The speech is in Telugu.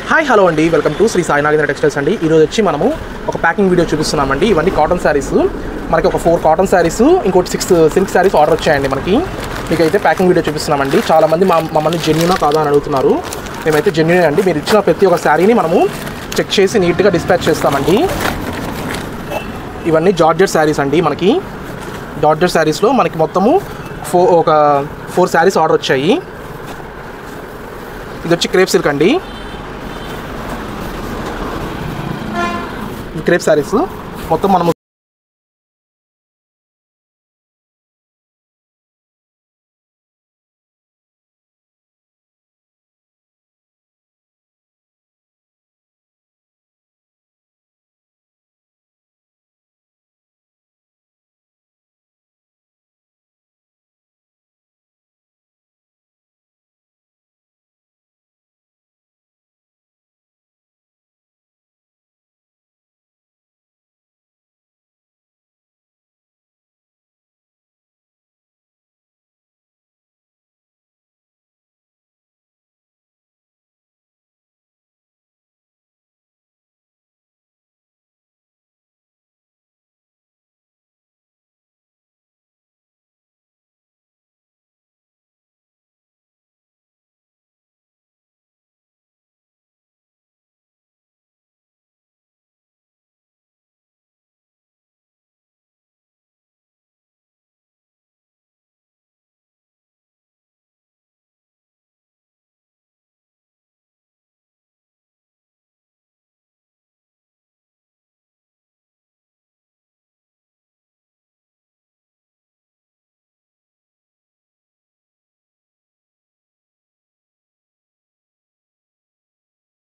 హాయ్ హలో అండి, welcome to Shri Sai Nagendra textiles అండి. ఈరోజు వచ్చి మనము ఒక ప్యాకింగ్ వీడియో చూపిస్తున్నామండి. ఇవన్నీ కాటన్ శారీస్, మనకి ఒక 4 కాటన్ శారీస్, ఇంకోటి 6 సిల్క్ శారీస్ ఆర్డర్ వచ్చాయండి. మీకైతే ప్యాకింగ్ వీడియో చూపిస్తున్నామండి. చాలామంది మమ్మల్ని జెన్యూనా కాదా అని అడుగుతున్నారు. మేమైతే జెన్యూనే అండి. మీరు ఇచ్చిన ప్రతి ఒక్క శారీని మనము చెక్ చేసి నీట్గా డిస్పాచ్ చేస్తామండి. ఇవన్నీ జార్జెట్ శారీస్ అండి. మనకి జార్జెట్ శారీస్లో మనకి మొత్తము 4 శారీస్ ఆర్డర్ వచ్చాయి. ఇది వచ్చి క్రేప్ సిల్క్ అండి. క్రేప్ శారీస్ మొత్తం మనము